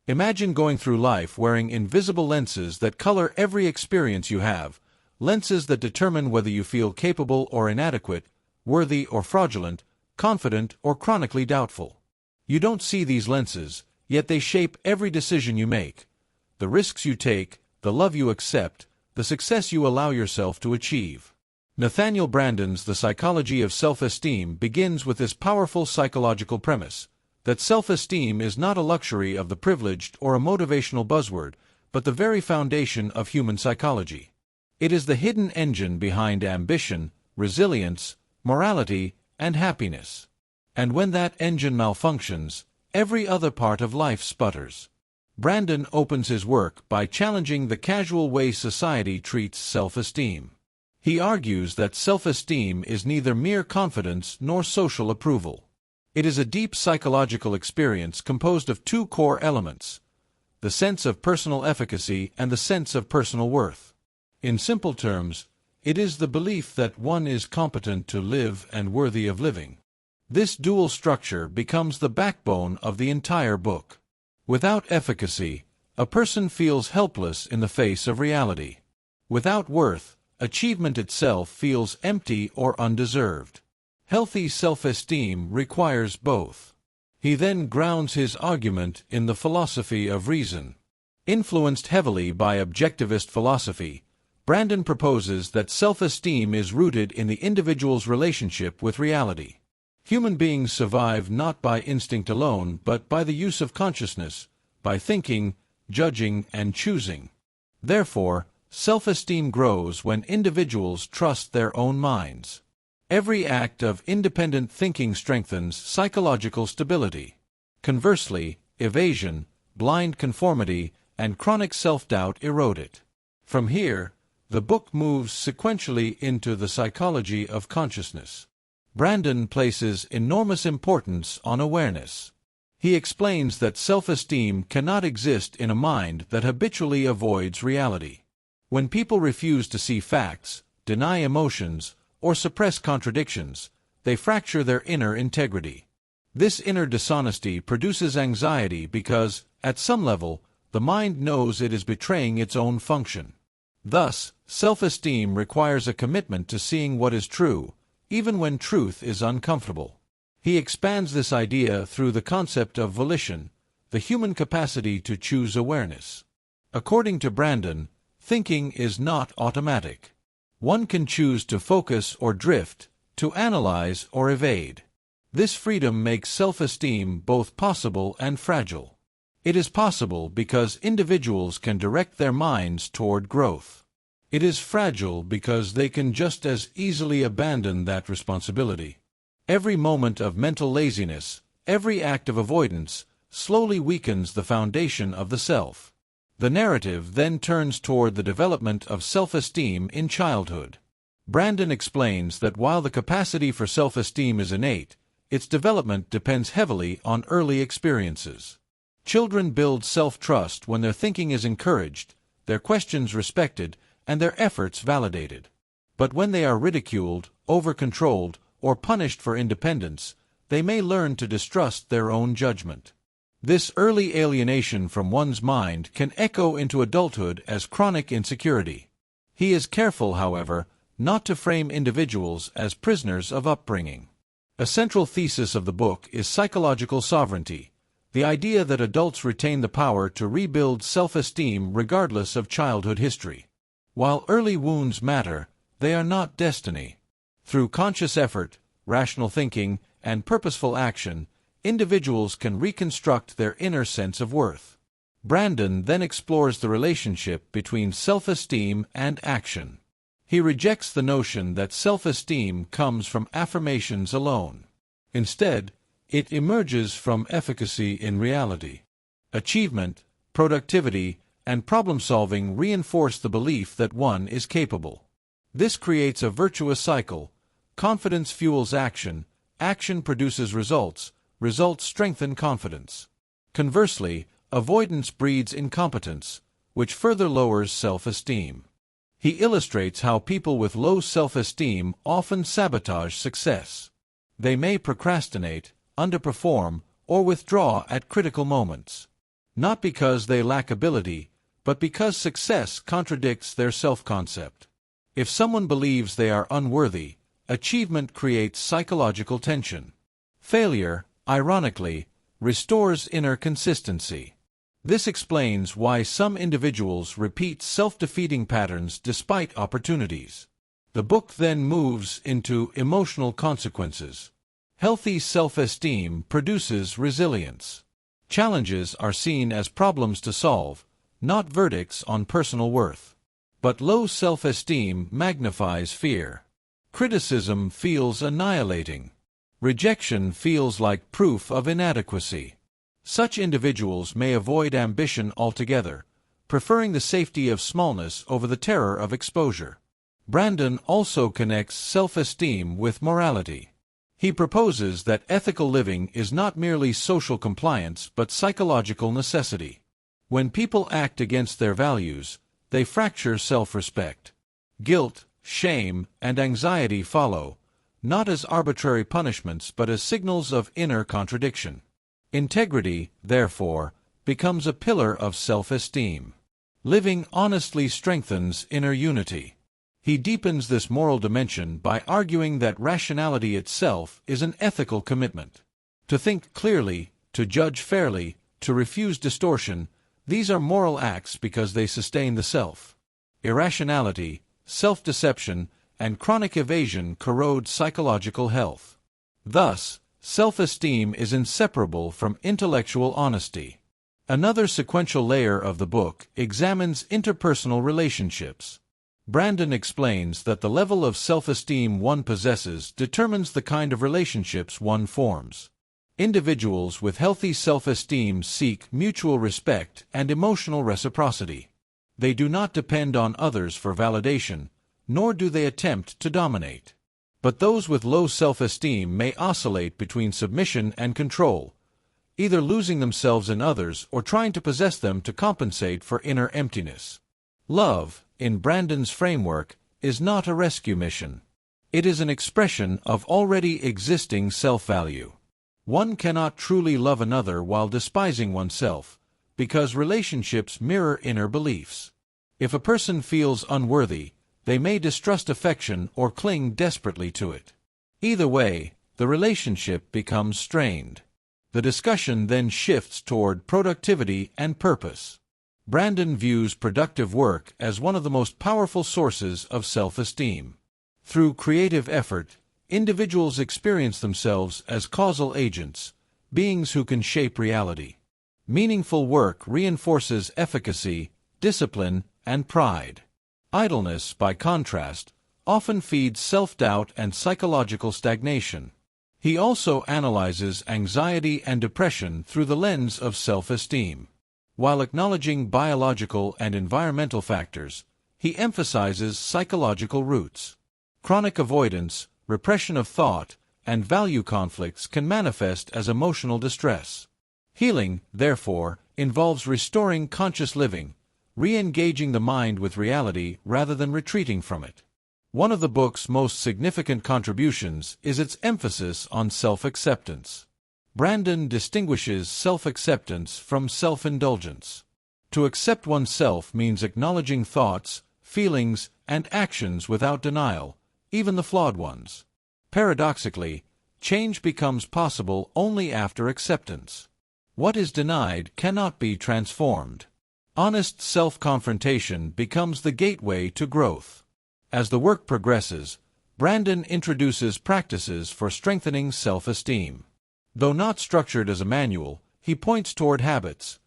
Imagine going through life wearing invisible lenses that color every experience you have, lenses that determine whether you feel capable or inadequate, worthy or fraudulent, confident or chronically doubtful. You don't see these lenses, yet they shape every decision you make, the risks you take, the love you accept, the success you allow yourself to achieve. Nathaniel Branden's The Psychology of Self-Esteem begins with this powerful psychological premise, that self-esteem is not a luxury of the privileged or a motivational buzzword, but the very foundation of human psychology. It is the hidden engine behind ambition, resilience, morality, and happiness. And when that engine malfunctions, every other part of life sputters. Branden opens his work by challenging the casual way society treats self-esteem. He argues that self-esteem is neither mere confidence nor social approval. It is a deep psychological experience composed of two core elements: the sense of personal efficacy and the sense of personal worth. In simple terms, it is the belief that one is competent to live and worthy of living. This dual structure becomes the backbone of the entire book. Without efficacy, a person feels helpless in the face of reality. Without worth, achievement itself feels empty or undeserved. Healthy self-esteem requires both. He then grounds his argument in the philosophy of reason. Influenced heavily by objectivist philosophy, Branden proposes that self-esteem is rooted in the individual's relationship with reality. Human beings survive not by instinct alone, but by the use of consciousness, by thinking, judging, and choosing. Therefore, self-esteem grows when individuals trust their own minds. Every act of independent thinking strengthens psychological stability. Conversely, evasion, blind conformity, and chronic self-doubt erode it. From here, the book moves sequentially into the psychology of consciousness. Branden places enormous importance on awareness. He explains that self-esteem cannot exist in a mind that habitually avoids reality. When people refuse to see facts, deny emotions, or suppress contradictions, they fracture their inner integrity. This inner dishonesty produces anxiety because, at some level, the mind knows it is betraying its own function. Thus, self-esteem requires a commitment to seeing what is true, even when truth is uncomfortable. He expands this idea through the concept of volition, the human capacity to choose awareness. According to Branden, thinking is not automatic. One can choose to focus or drift, to analyze or evade. This freedom makes self-esteem both possible and fragile. It is possible because individuals can direct their minds toward growth. It is fragile because they can just as easily abandon that responsibility. Every moment of mental laziness, every act of avoidance, slowly weakens the foundation of the self. The narrative then turns toward the development of self-esteem in childhood. Branden explains that while the capacity for self-esteem is innate, its development depends heavily on early experiences. Children build self-trust when their thinking is encouraged, their questions respected, and their efforts validated. But when they are ridiculed, over-controlled, or punished for independence, they may learn to distrust their own judgment. This early alienation from one's mind can echo into adulthood as chronic insecurity. He is careful, however, not to frame individuals as prisoners of upbringing. A central thesis of the book is psychological sovereignty, the idea that adults retain the power to rebuild self-esteem regardless of childhood history. While early wounds matter, they are not destiny. Through conscious effort, rational thinking, and purposeful action, individuals can reconstruct their inner sense of worth. Branden then explores the relationship between self-esteem and action. He rejects the notion that self-esteem comes from affirmations alone. Instead, it emerges from efficacy in reality. Achievement, productivity, and problem-solving reinforce the belief that one is capable. This creates a virtuous cycle. Confidence fuels action, action produces results, results strengthen confidence. Conversely, avoidance breeds incompetence, which further lowers self-esteem. He illustrates how people with low self-esteem often sabotage success. They may procrastinate, underperform, or withdraw at critical moments. not because they lack ability, but because success contradicts their self-concept. If someone believes they are unworthy, achievement creates psychological tension. Failure, ironically, restores inner consistency. This explains why some individuals repeat self-defeating patterns despite opportunities. The book then moves into emotional consequences. Healthy self-esteem produces resilience. Challenges are seen as problems to solve, not verdicts on personal worth. But low self-esteem magnifies fear. Criticism feels annihilating. Rejection feels like proof of inadequacy. Such individuals may avoid ambition altogether, preferring the safety of smallness over the terror of exposure. Branden also connects self-esteem with morality. He proposes that ethical living is not merely social compliance but psychological necessity. When people act against their values, they fracture self-respect. Guilt, shame, and anxiety follow, not as arbitrary punishments but as signals of inner contradiction. Integrity, therefore, becomes a pillar of self-esteem. Living honestly strengthens inner unity. He deepens this moral dimension by arguing that rationality itself is an ethical commitment. To think clearly, to judge fairly, to refuse distortion, these are moral acts because they sustain the self. Irrationality, self-deception, and chronic evasion corrode psychological health. Thus, self-esteem is inseparable from intellectual honesty. Another sequential layer of the book examines interpersonal relationships. Branden explains that the level of self-esteem one possesses determines the kind of relationships one forms. Individuals with healthy self-esteem seek mutual respect and emotional reciprocity. They do not depend on others for validation, nor do they attempt to dominate. But those with low self-esteem may oscillate between submission and control, either losing themselves in others or trying to possess them to compensate for inner emptiness. Love, in Branden's framework, is not a rescue mission. It is an expression of already existing self-value. One cannot truly love another while despising oneself, because relationships mirror inner beliefs. If a person feels unworthy, they may distrust affection or cling desperately to it. Either way, the relationship becomes strained. The discussion then shifts toward productivity and purpose. Branden views productive work as one of the most powerful sources of self-esteem. Through creative effort, individuals experience themselves as causal agents, beings who can shape reality. Meaningful work reinforces efficacy, discipline, and pride. Idleness, by contrast, often feeds self-doubt and psychological stagnation. He also analyzes anxiety and depression through the lens of self-esteem. While acknowledging biological and environmental factors, he emphasizes psychological roots. Chronic avoidance, repression of thought, and value conflicts can manifest as emotional distress. Healing, therefore, involves restoring conscious living, re-engaging the mind with reality rather than retreating from it. One of the book's most significant contributions is its emphasis on self-acceptance. Branden distinguishes self-acceptance from self-indulgence. To accept oneself means acknowledging thoughts, feelings, and actions without denial, even the flawed ones. Paradoxically, change becomes possible only after acceptance. What is denied cannot be transformed. Honest self-confrontation becomes the gateway to growth. As the work progresses, Branden introduces practices for strengthening self-esteem. Though not structured as a manual, he points toward habits: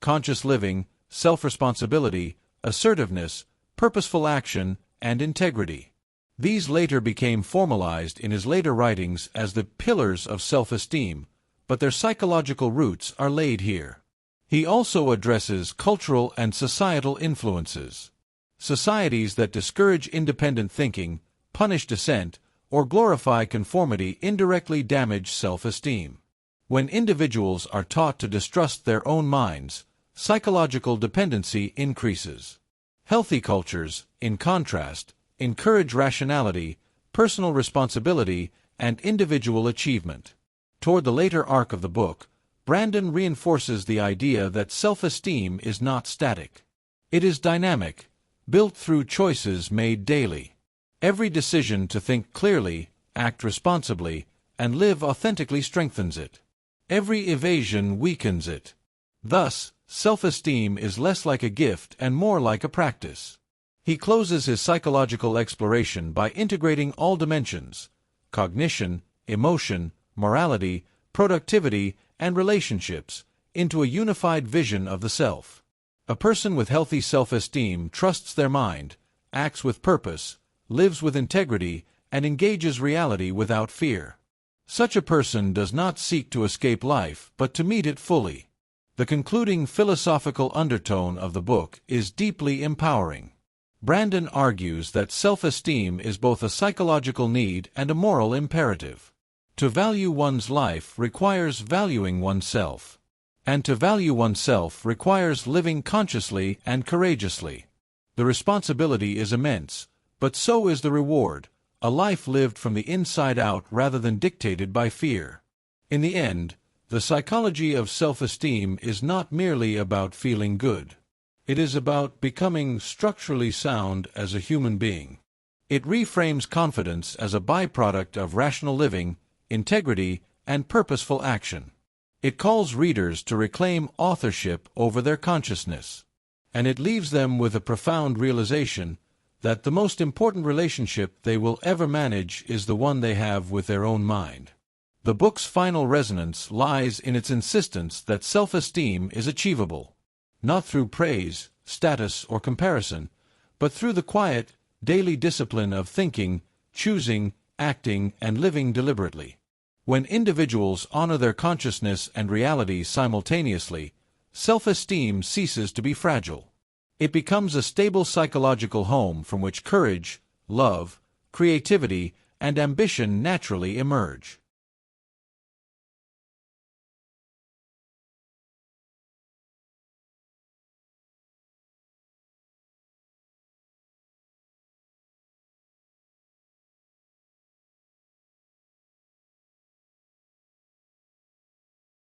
conscious living, self-responsibility, assertiveness, purposeful action, and integrity. These later became formalized in his later writings as the pillars of self-esteem, but their psychological roots are laid here. He also addresses cultural and societal influences. Societies that discourage independent thinking, punish dissent, or glorify conformity indirectly damage self-esteem. When individuals are taught to distrust their own minds, psychological dependency increases. Healthy cultures, in contrast, encourage rationality, personal responsibility, and individual achievement. Toward the later arc of the book, Branden reinforces the idea that self-esteem is not static. It is dynamic, built through choices made daily. Every decision to think clearly, act responsibly, and live authentically strengthens it. Every evasion weakens it. Thus, self-esteem is less like a gift and more like a practice. He closes his psychological exploration by integrating all dimensions: cognition, emotion, morality, productivity, and relationships into a unified vision of the self. A person with healthy self-esteem trusts their mind, acts with purpose, lives with integrity, and engages reality without fear. Such a person does not seek to escape life, but to meet it fully. The concluding philosophical undertone of the book is deeply empowering. Branden argues that self-esteem is both a psychological need and a moral imperative. To value one's life requires valuing oneself. And to value oneself requires living consciously and courageously. The responsibility is immense, but so is the reward, a life lived from the inside out rather than dictated by fear. In the end, the psychology of self-esteem is not merely about feeling good. It is about becoming structurally sound as a human being. It reframes confidence as a byproduct of rational living, integrity, and purposeful action. It calls readers to reclaim authorship over their consciousness. And it leaves them with a profound realization that the most important relationship they will ever manage is the one they have with their own mind. The book's final resonance lies in its insistence that self-esteem is achievable, not through praise, status, or comparison, but through the quiet, daily discipline of thinking, choosing, acting, and living deliberately. When individuals honor their consciousness and reality simultaneously, self-esteem ceases to be fragile. It becomes a stable psychological home from which courage, love, creativity, and ambition naturally emerge.